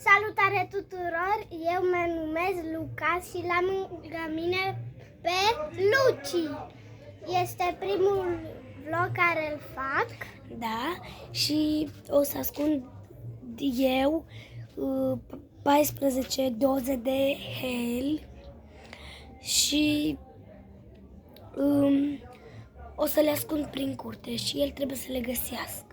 Salutare tuturor! Eu mă numesc Lucas și l-am lângă mine pe Luci. Este primul vlog care îl fac. Da, și o să ascund eu 14 doze de hel și o să le ascund prin curte și el trebuie să le găsească.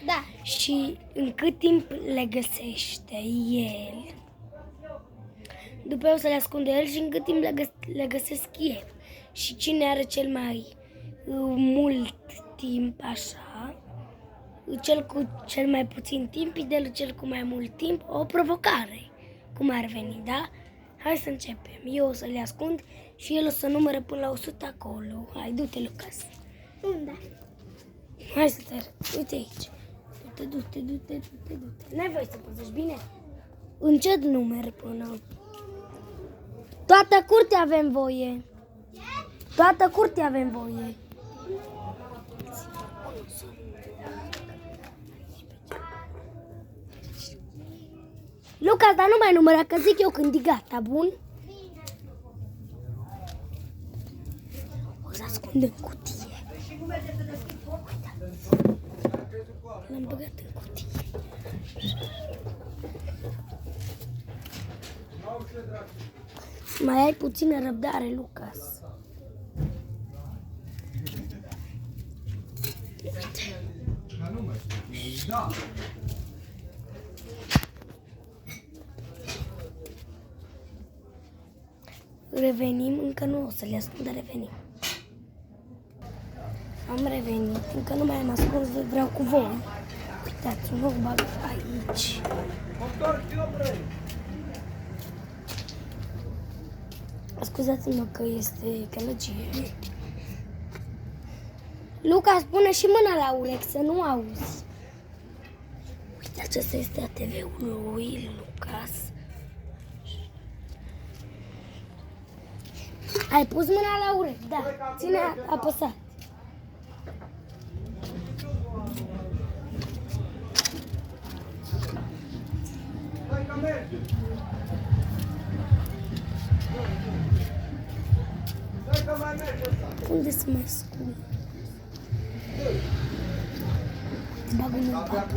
Da. Și în cât timp le găsește el, după eu o să le ascund el și în cât timp le găsesc eu. Și cine are cel mai mult timp așa, cel cu cel mai puțin timp îi dă cel cu mai mult timp o provocare, cum ar veni, da? Hai să începem. Eu o să le ascund și el o să numere până la 100 acolo. Hai, du-te, Lucas. Unde? Hai să te arăt. Uite aici. Du-te. N-ai voie să păzești, bine? Încet numeri până. Toată curtea avem voie. Toată curtea avem voie. Lucas, dar nu mai număra, că zic eu când e gata, bun? O să ascundem cutie. L-am băgat în cutie. Mai ai puțină răbdare, Lucas. Revenim, încă nu o să le ascund, dar revenim. Am revenit, încă nu mai am ascuns, vreau cu voi. Uitați, un nou bag aici. Scuzați-mă că este călăgie. Lucas, pune și mâna la urechi, să nu auzi. Uite, acesta este ATV-ul lui Lucas. Ai pus mâna la urechi? Da. Ține apăsat. Unde să mai ascund? Bag în pat.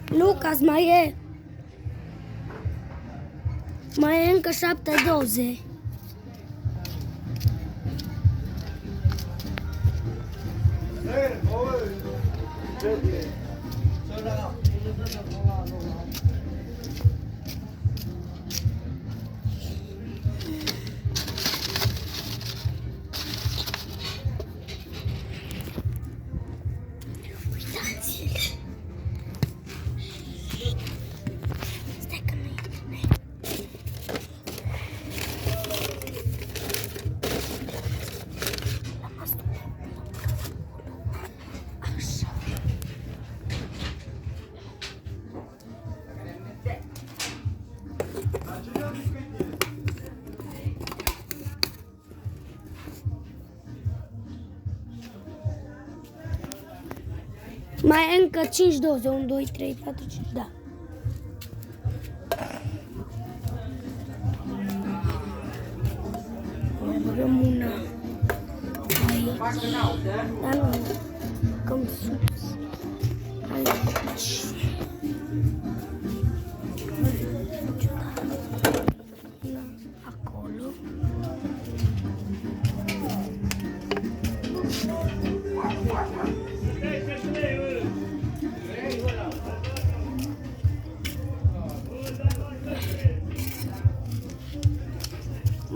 Lucas, mai e încă 7 doze. Mai e încă 5 doze, 1, 2, 3, 4, 5, da. Mai băgăm una aici, dar nu, cam sus, aici. Una acolo.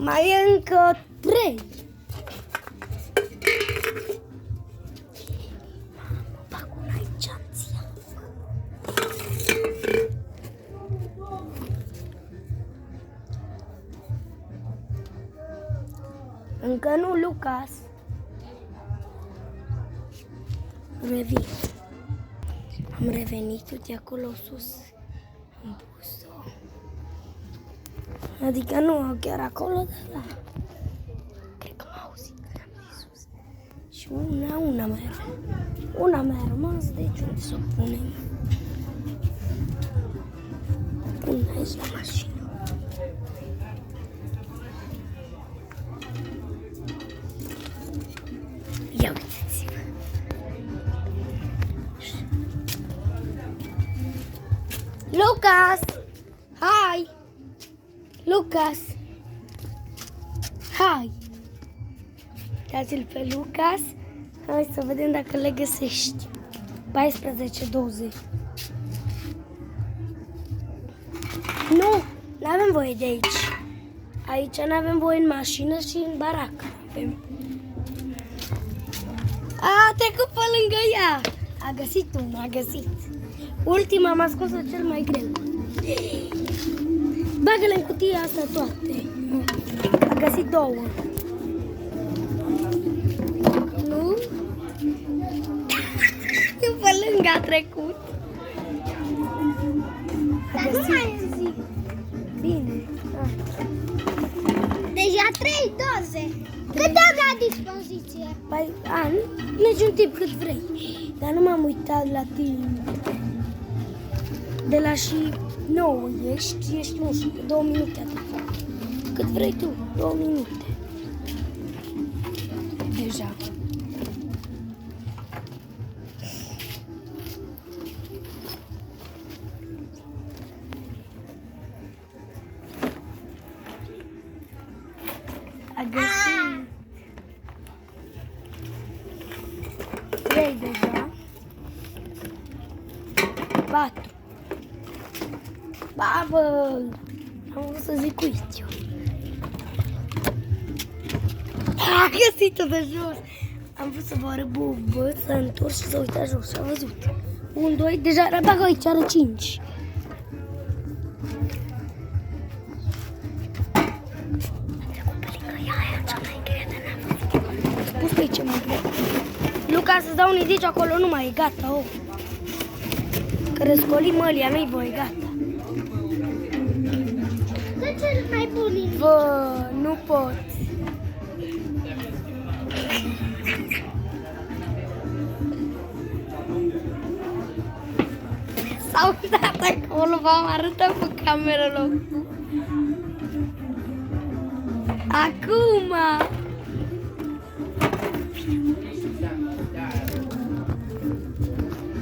Mai e încă 3. Bag una aici, anția. Încă nu, Lucas. Revin. Am revenit, uite acolo sus. Am pus-o. Adică nu chiar acolo, dar da. Cred că m-a auzit că am zis sus. Și Una mai are. Una mai a rămas, deci unde să o punem? Pun aici la mașină. Ia uitați-vă. Lucas! Hai! Lucas! Hai! Dați-l pe Lucas. Hai să vedem dacă le găsești. 14-20. Nu! N-avem voie de aici. Aici n-avem voie în mașină și în baracă. A trecut pe lângă ea. A găsit una, a găsit. Ultima am ascuns-o cel mai greu. Bagă-le în cutia asta toate. A găsit două. Nu? Pe lângă a trecut. A Dar nu găsit. mai zic. Bine. Deja 3 doze. Cât am la dispoziție? Păi, niciun timp cât vrei. Dar nu m-am uitat la timp. De la și 9 ești nu știu, 2 minute atât. Cât vrei tu, 2 minute. Deja. A găsit. 3 deja. 4. Babă! Am vrut să zic uiți eu. A găsit-o de jos. Am vrut să vă arăt bubă, să întorc și să uitați jos. Am văzut. 1, 2, deja bagă aici, are 5. Pus pe aici mai greu. Luca, să-ți dau un indici acolo, nu mai e gata, oh. Că răscolim mălia, nu-i voi, gata. De cel mai bun indici. Bă, nu pot. S-au dat acolo, v-am arătat pe cameră locul. Acum!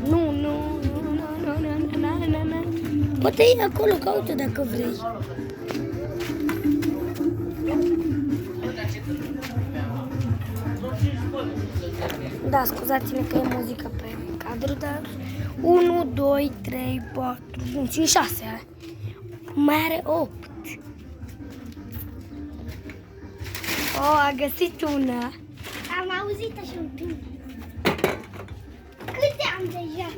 Nu. Poate e acolo, caută dacă vrei. Da, scuzați-ne că e muzică pe cadru, dar 1, 2, 3, 4, 5, 6. Mai are 8. Oh, a găsit una. Am auzit așa un pic. Câte am deja?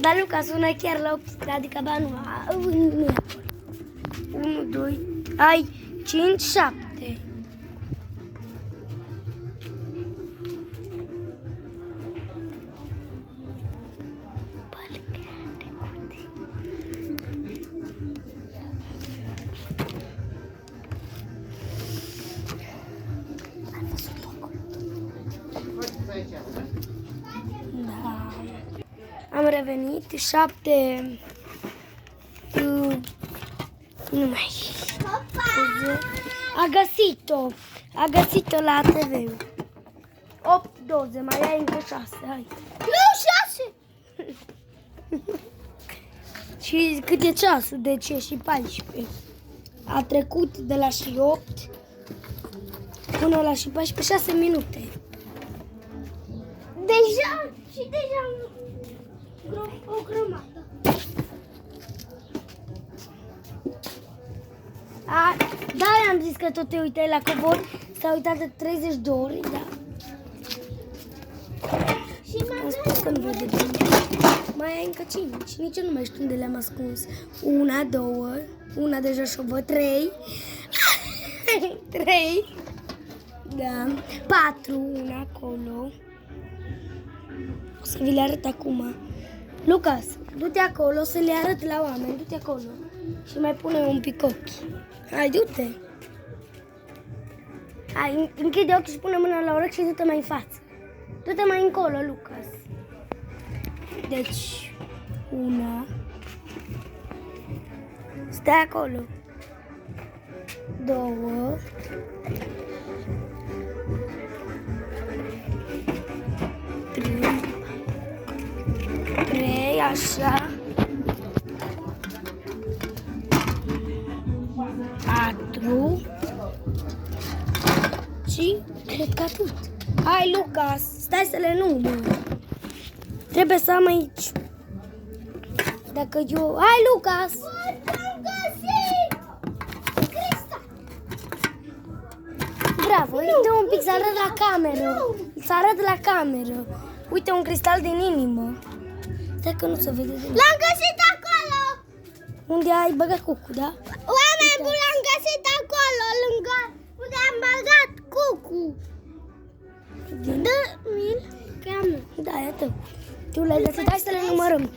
Dar Luca sună chiar la 8, adică ba nu, nu e acolo. 1, 2, ai 5, 7. Da. Am revenit, 7. Nu mai scuze. A găsit-o la TV. 8 doze, mai ai încă 6, hai. Nu, 6! Și cât e ceasul? Deci e și 14. A trecut de la și 8 până la și 14, 6 minute. Deja o grămadă. Da, am zis că tot te uitai la cobor. S-a uitat de 30 de ori, da. Și mai Am spus că nu vede bine. Mai ai încă 5. Nici eu nu mai știu unde le-am ascuns. 1, 2, una deja și-o văd, 3. 3. Da. 4, una acolo. O să vi le arăt acum. Lucas, du-te acolo să le arăt la oameni. Du-te acolo. Și mai pune un pic ochii. Hai, du-te. Hai, închide ochii și pune mâna la urechi și du-te mai în față. Du-te mai încolo, Lucas. Deci, 1. Stai acolo. 2. 3, așa. 4. Și cred că atât. Hai, Lucas, stai să le număr. Trebuie să am aici. Dacă eu... Hai, Lucas! Am găsit! Cristal! Bravo, uite un pic să arăt la cameră. Să arăt la cameră. Uite un cristal din inimă. Stai că nu se vede de L-am găsit acolo! unde ai băgat cucu, da? Oameni buni, l-am găsit acolo, lângă unde am băgat cucu. Dă-mi-l, că am. Da, e tău. Tu le-ai găsit, hai să le numărăm.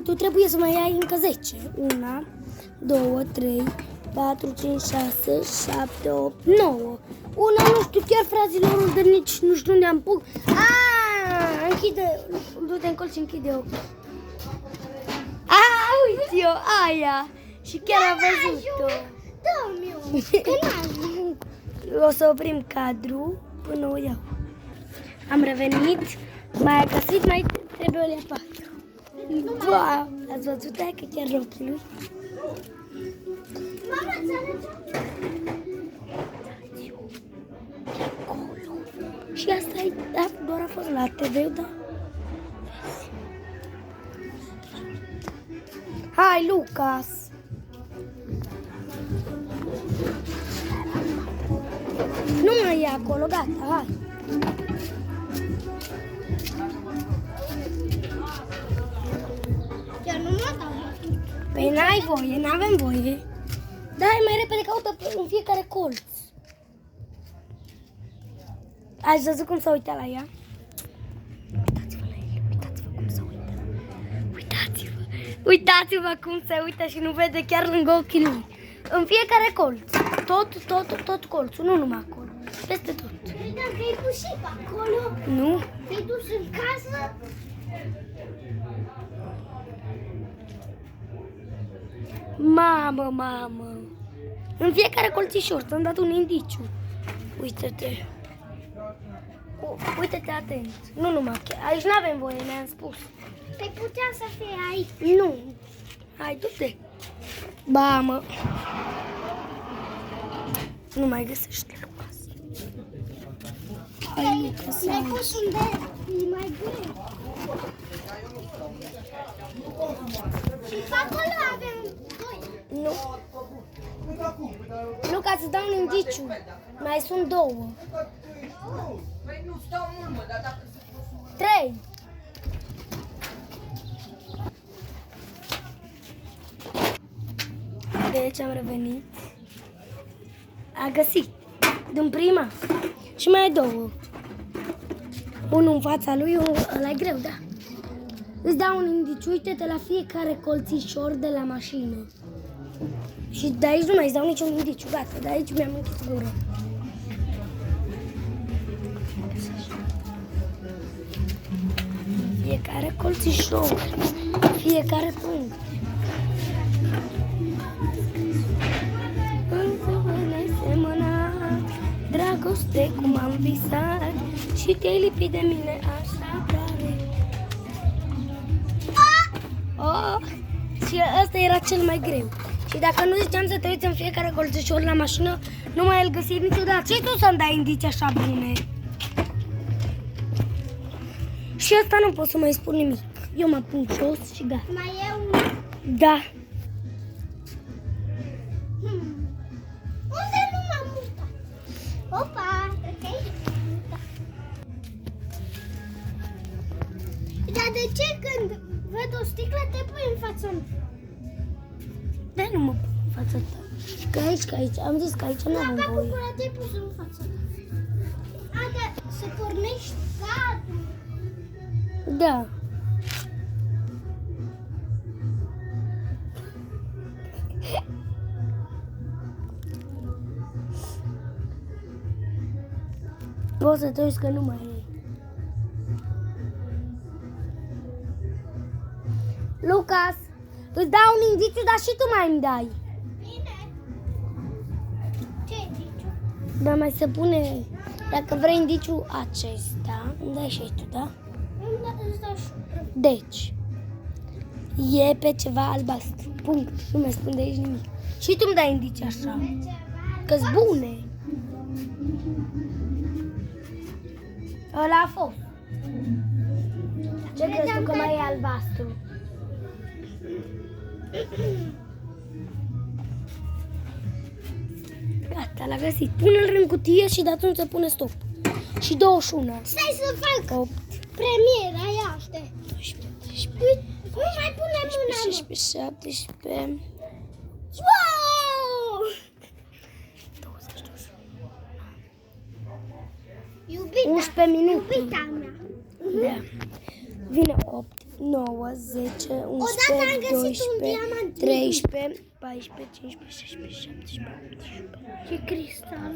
Tu trebuie să mai ai încă 10. 1, 2, 3, 4, 5, 6, 7, 8, 9. Una, nu știu chiar, fraților, de nici nu știu unde am pus. Închide, du-te în colț și închide ochii. Uite-o, aia. Și chiar a văzut-o. Dă-mi-o, că n-am. O să oprim cadru până o iau. Am revenit, mai găsit, mai trebuie o leapă. Ba, ați văzut aia că chiar ochii lui? Mama, înțelege? Și asta e, doar a fost la TV, da? Hai, Lucas! Nu mai e acolo, gata, hai! Chiar nu mă dau. Păi n-ai voie, n-avem voie. Dai mai repede, caută în fiecare colț. Ați văzut cum s-a uitat la ea? Uitați-vă la el, uitați-vă cum se uită. Uitați-vă, uitați-vă cum se uită și nu vede chiar lângă ochii lui. În fiecare colț, tot colțul, nu numai acolo, peste tot. Uite, că-i pus și pe acolo. Nu? Te-ai dus în casă? Mamă. În fiecare colțișor ți-am dat un indiciu. Uite-te. Uite-te atent. Nu numai chiar. Aici n-avem voie, ne-am spus. Păi putea să fie aici. Nu. Hai, du-te. Mamă. Nu mai găsește, Lucas. Hai, Lucas. Mi-ai pus unde e mai greu. Și pe acolo avem doi. Nu. Lucas, îți dau un indiciu. Mai sunt 2. Păi nu stau mult, mă, dar dacă se 3. Deci am revenit. A găsit. Din prima. Și mai ai 2. Unul în fața lui, ăla e greu, da. Îți dau un indiciu, uite-te la fiecare colțișor de la mașină. Și de aici nu mai îți dau niciun indiciu, gata, de aici mi-am închis gura. Fiecare colțișor, fiecare punct. Dragoste cum am visat și te-ai lipit de mine așa tare. Și ăsta era cel mai greu. Și dacă nu ziceam să te uiți în fiecare colțișor la mașină, nu mai îl găsi niciodată. Și tu să-mi dai indicii așa bune. Și asta nu pot să mai spun nimic. Eu mă pun jos și gata. Mai e un... Da. Unde nu m-am mutat? Opa, ok. Dar de ce când văd o sticlă te pui în fața mea? Da, nu mă pun în fața ta. Că aici, am zis că aici nu Da, am pe voie. cucura te-ai pus în fața mea. Ada, să pornești cadru. Da. poți să te uiți că nu mai e. Lucas, îți dau un indiciu, dar și tu mai îmi dai. Bine. Ce indiciu? Dar mai se pune, dacă vrei indiciu acesta, îmi dai și tu, da? Îți dau și... Deci, e pe ceva albastru. Punct. Nu mai spun de aici nimic. Și tu îmi dai indicii așa. Că-s bune. Ăla a fost. Ce crezi tu că mai e albastru? Gata, l-a găsit. Pune-l în cutie și de atunci se pune stop. Și 21. Stai să fac 8, premiera, iaște. 12, 13, Nu mai pune mâna, mă. 16, 17, Wow! 20, 21. Iubita, 11 minute. iubita mea. Da. Vine 8, 9, 10, 11, Odată am găsit un 12, diamant. 13, 14, 15, 16, 17, 18, Și cristal.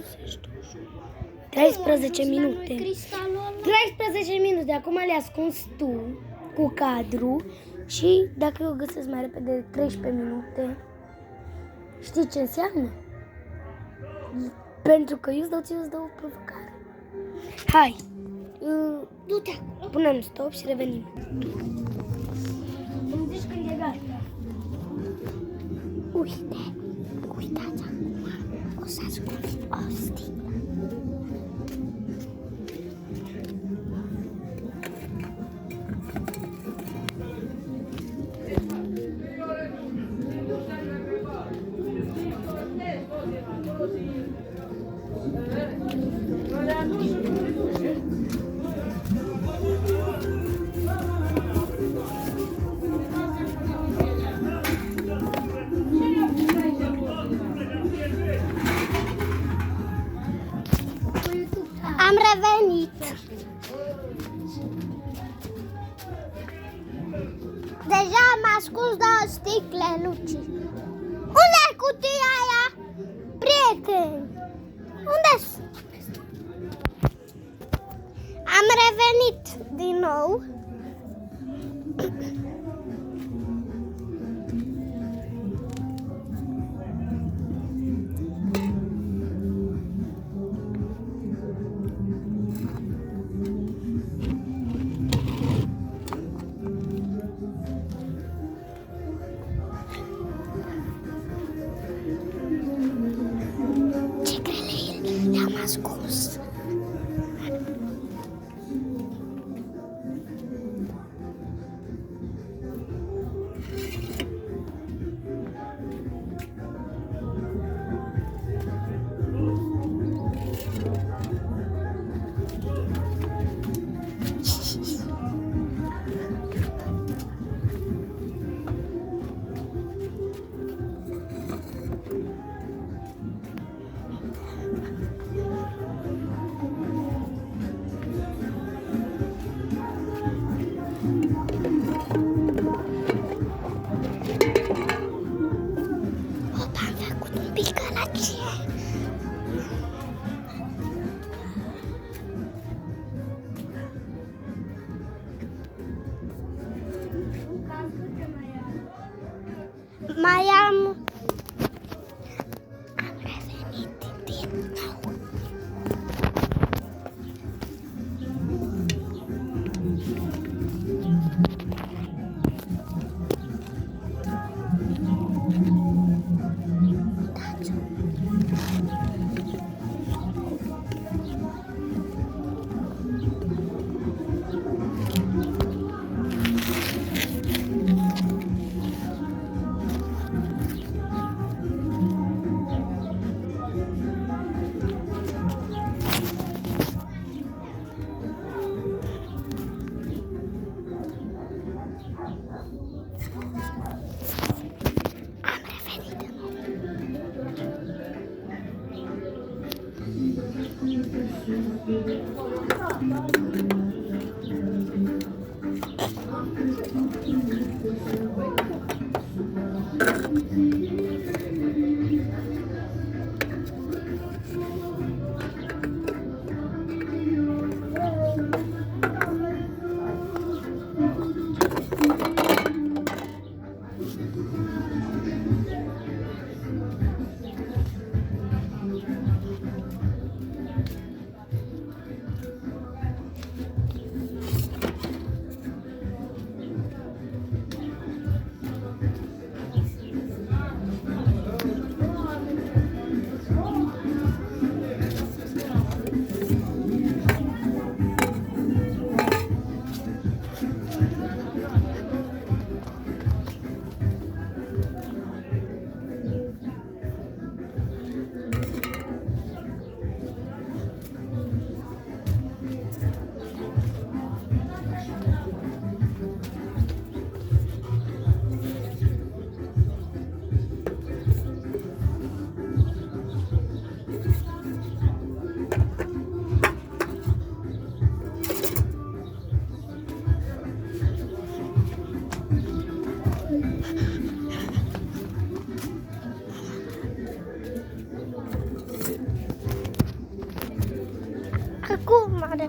13 minute. Cristalul ăla. 13 minute. Acum le ascunzi tu cu cadru și dacă eu găsesc mai repede 13 minute, știi ce înseamnă? Pentru că eu îți dau o provocare. Hai, Du-te acolo. punem stop și revenim. Îmi zici când e gata. Uitați acum. O să asculti o sticlă. Am revenit. Deja am ascuns 2 sticle, Luci. Unde-i cutia aia? Prieteni, unde-s? Am revenit din nou. Ce grele le-am ascuns. Am făcut un pic gălăgie. Mai am revenit din nou.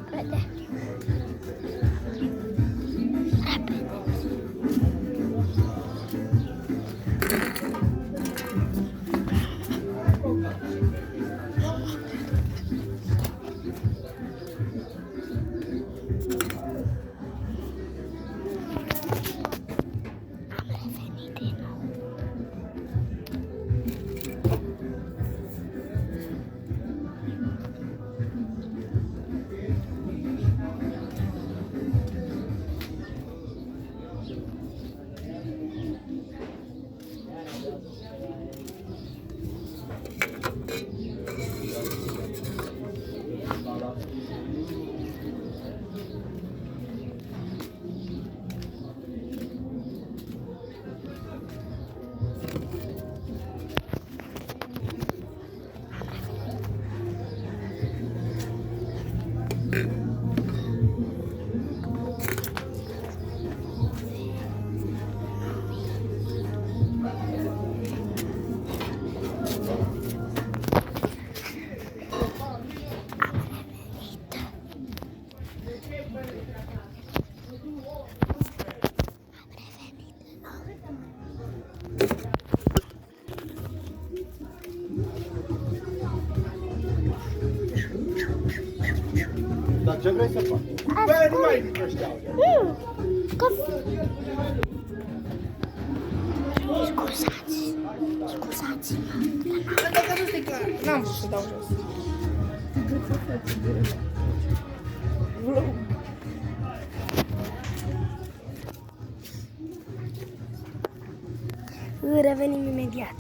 repede. Repede. Am revenit din nou. Dar ce vrei să faci? Bă, nu mai ridică ăștia. Nu, că... Scuzați-mă. Dacă nu știi clar, n-am vrut să dau jos. Revenim imediat.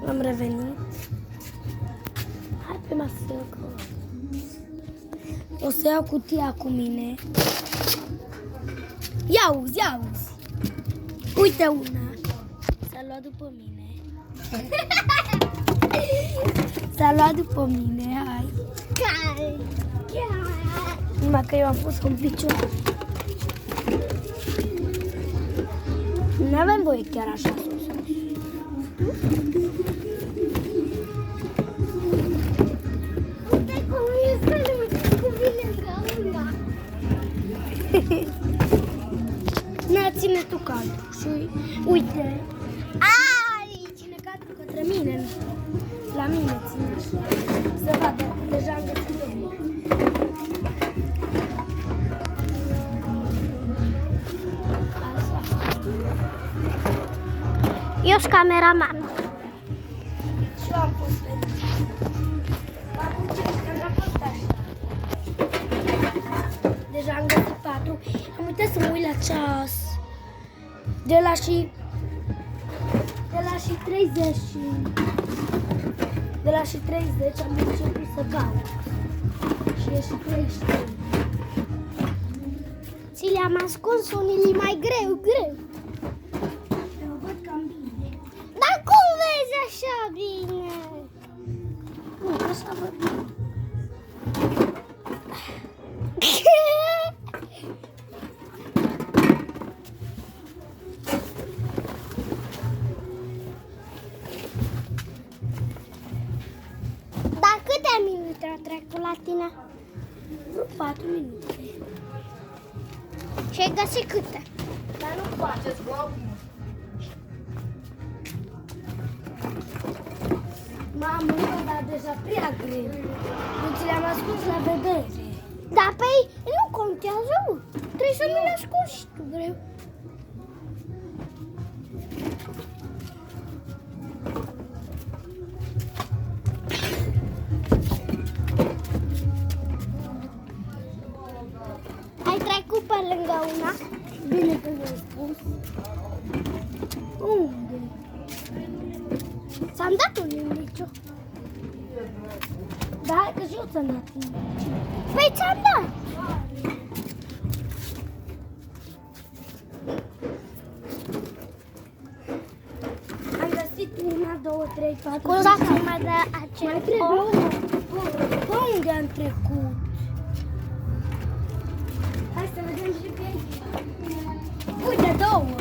Am revenit. Hai pe masă. O să iau cutia cu mine. Ia-uzi, ia-uzi. Uite una. S-a luat după mine. S-a luat după mine, hai. Care? Numai că eu am pus un picior. Nu avem voie chiar așa sus. Uite cum este cu mine gauna. Na, ține tu cadru și uite. Ai! Ține cadru către mine. La mine ține. Să vadă, deja am găsit eu. Eu sunt cameraman. Și eu am pus pe acum ce am fost așa. Deja am găsit 4. Am uitat să mă uit la ceas. De la și 30 de la și 30 am început să caut. Și e și 33. Ți le-am ascuns unii mai greu. Eu văd cam bine. Dar cum vezi așa bine? Nu, așa văd bine. Dar câte minute au trecut la tine? 4 minute. Și ai găsit câte? Dar nu faceți vlog. Mamă, nu, dar deja prea greu. Nu ți le-am ascuns la vedere. Da, păi nu contează, mă. Trebuie să mi-l ascunzi și tu greu. Ai trecut pe lângă una? Bine că mi-ai spus. Unde? Ți-am dat un indiciu. Da, hai că și eu ți-am dat indiciu. Păi ți-am dat. Am găsit 1, 2, 3, 4, Scuzați-mă de Mai acel trebuie om. una. Bă, unde am trecut? Hai să vedem și pe aici. Uite, 2.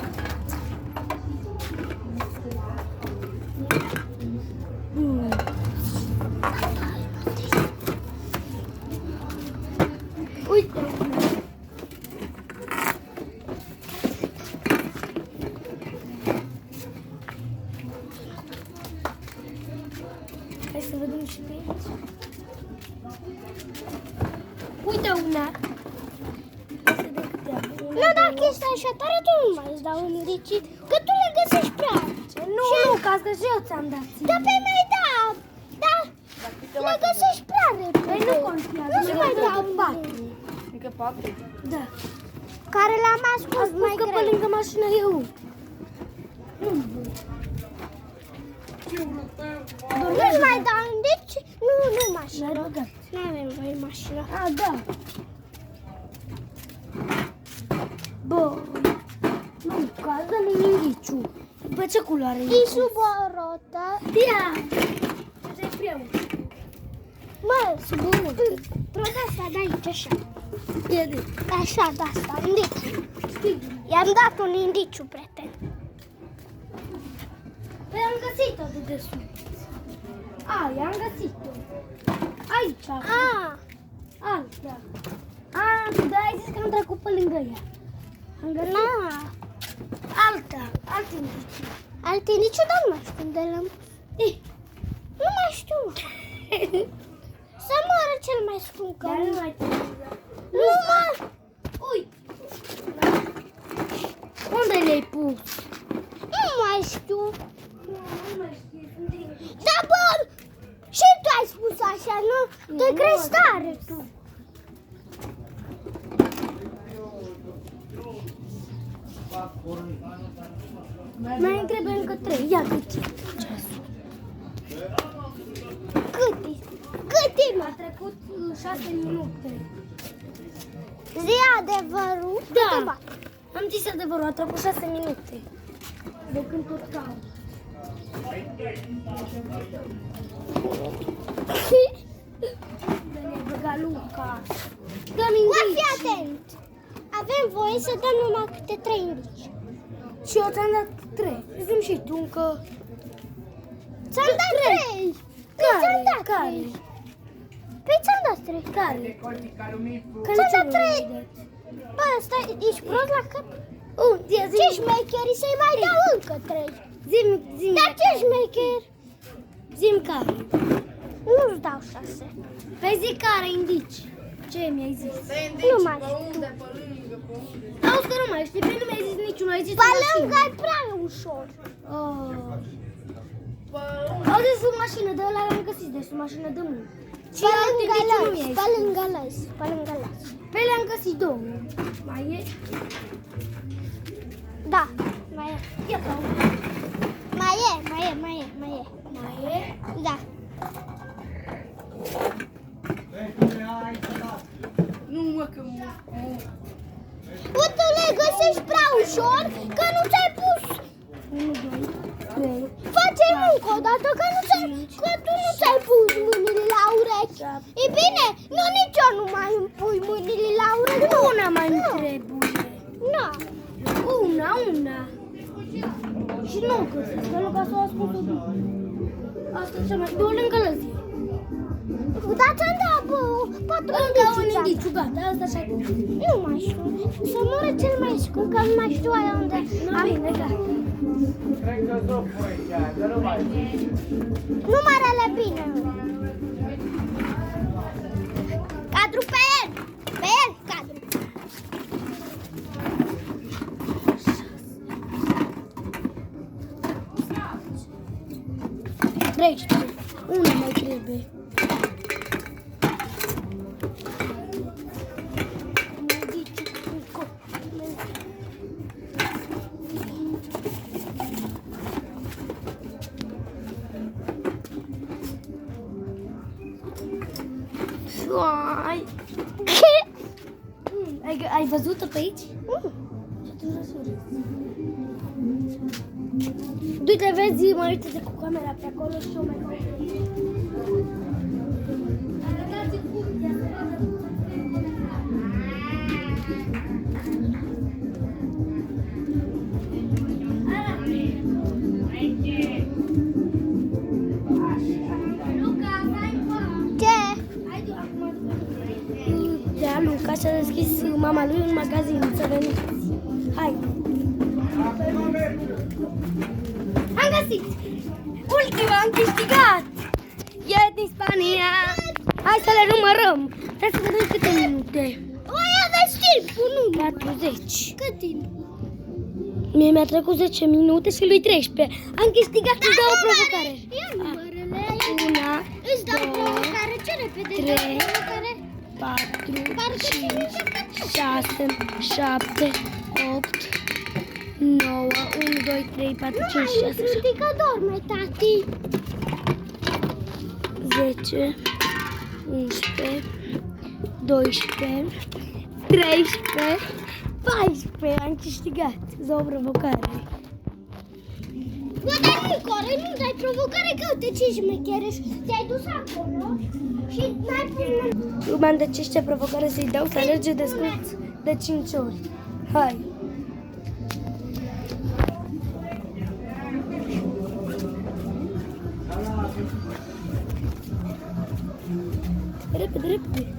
Uite. Hai să vedem și pe aici. Uite una. Nu, dacă este așa tare, tu nu mai îți dau indicii, că tu le găsești prea. Nu, Lucas, că și eu ți-am dat. Da, pe mai da, da, le găsești prea repede. Păi nu contează. Nu se mai dau patru. Încă 4. Da. Care l-am ascuns Spus mai că pe greu. lângă mașină e unul. Nu-ți mai dau indicii? Nu mașină. L-ai băgat. Nu avem voi mașină. A, da. Bă, nu, că dă-mi indiciu. Pe ce culoare e? E sub o rotă. Ia! Ce-ai prea? Mă, sub o rotă. Rotă asta de aici, așa. E de. Așa, de asta, indiciu. I-am dat un indiciu, prieten. Păi am găsit-o de desubt. A, i-am găsit-o. Aici. A, Alta. A, da, ai zis că am trecut pe lângă ea. Am găsit na. alta. Alt indiciu. Alt indiciu, dar nu mai știu unde l-am pus. Eh. Nu mai știu. Să moară cel mai scump că Dar nu mai trebuie. nu mă. Uite. Unde le-ai pus? Nu mai știu. Nu mai știu. Sunt indicii. Da, bă, și tu ai spus așa, nu? Te crezi tare tu. Mai întreb încă 3. Ia cât e ceasul. Cât e, mă? A trecut 6 minute. Zi adevărul. Da. Câte bani? Am zis adevărul, a trecut 6 minute. De când tot caut. Să ne băga Luca. Dă-mi Bă, fii indicii. atent. Avem voie să dăm numai câte 3 indicii. Și eu ți-am dat 3. Zi-mi și tu încă... Ți-am dat 3. Ți-am dat Care? 3. Păi ți-am dat 3. Care? Ți-am dat 3. Bă, stai, ești prost la cap? Ia Ce zi-mi. șmecherii să-i mai dau încă 3. Zi-mi. Dar ce șmecher? Zi-mi care. Nu-ți dau 6. Păi zi care indici. Ce mi-ai zis? Nu mai știu. Unde, pe lângă, pe unde? Auzi că nu mai știi, pe nu mi-ai zis niciunul, ai zis Pe o mașină. lângă e prea ușor. Oh. Pe Au zis o mașină, de ăla l-am găsit, deci o mașină de mult. Și Pe alte lângă indicii nu lăs, mi-ai pe zis. lângă lăs, pe lângă lăs. Pe le-am găsit două. Mai e? Da, mai e. Ia caut. Mai e. Mai e? Da. Nu, mă, că Uite, le găsești prea ușor, că nu ți-ai pus. 1, 2, 3, Facem încă o dată, că tu nu ți-ai pus mâinile la urechi. E bine, nu nici eu nu mai îmi pui mâinile la urechi. Nu. una mai îmi trebuie. Nu. Una. Și nu găsesc, că Luca s-a spus-o bine. Asta cea mai... De-o lângă lăzie. Dar ți-am dat, bă, 4 Încă un indicii. indiciu, gata, asta și-ai pus. Nu mai știu. Să moară cel mai scump, că nu mai știu aia unde am. Bine, gata. Cred că tot voi, că nu mai Numărele bine. Cadru pe el. Pe el, cadru. Treci. Una mai trebuie. Ai. Ai văzut-o pe aici? Du-te, vezi, mă uite-te cu camera pe acolo și eu mai caut. Ce? Da, Luca, Luca și-a deschis mama lui un magazin, să veniți. Hai! Am găsit! Ultima, am câștigat! E din Spania! Hai să le numărăm! Trebuie să vedem câte minute. Oi, aveți timp, nu. 40. Cât timp? Mie mi-a trecut 10 minute și lui 13. Am câștigat, îți dau o provocare. Ia numărele. Una, Îți dau două, provocare, ce repede? trei. Dau provocare. 4, 5, 6, 7, 8, 9, 1, 2, 3, 4, 5, 6, 7, Ridică dorme, tati. 10, 11, 12, 13, 14. Am câștigat. Îți dau o provocare. Bă, dar nu, Core, nu dai provocare, că uite ce șmecher ești. Te-ai dus acolo și n-ai pus... Urmă de ce provocare să-i dau să alerge de scurt de 5 ori. Hai! Repede, repede!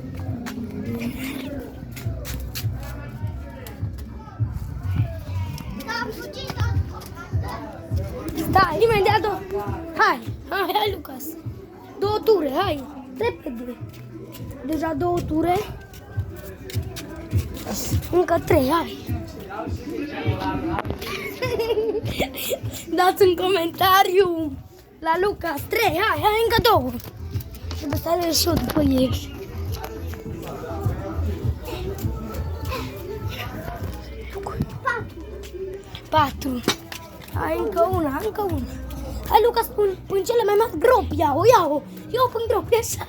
Am fugit acolo. Stai, imediat două. Hai, hai, Lucas. 2 ture, hai, repede. Deja 2 ture. Încă 3, hai. Dați un comentariu la Lucas. 3, hai, încă 2. Trebuie să alerg și eu după el. 4. Hai, încă una. Hai, Lucas, pun cele mai mari gropi. Ia-o. Eu pun gropi, așa.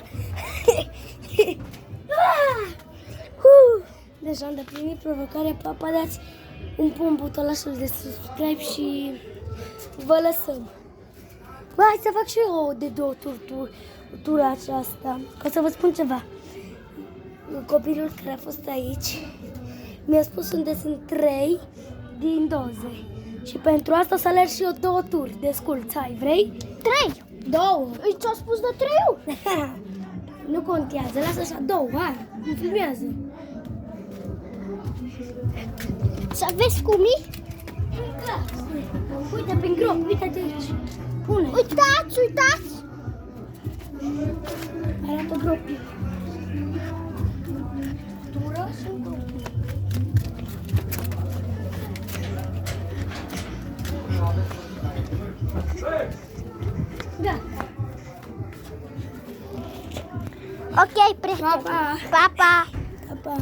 Deja am deplinit provocarea. Papa, dați un butonul de subscribe și vă lăsăm. Bă, hai să fac și eu de 2 tura aceasta. O să vă spun ceva. Copilul care a fost aici mi-a spus unde sunt 3 din doze. Și pentru asta o să alerg și eu 2 turi de sculț. Hai, vrei? 3. 2. Îi ți-a spus de 3 Nu contează, lasă așa, 2, hai, îmi filmează. Să vezi cum e? Uite prin grop, uite-te aici. Pune. Uitați! Arată gropii. Tură și un grop. Da. Ok, prieten. Pa, pa. Pa, pa. Pa, pa.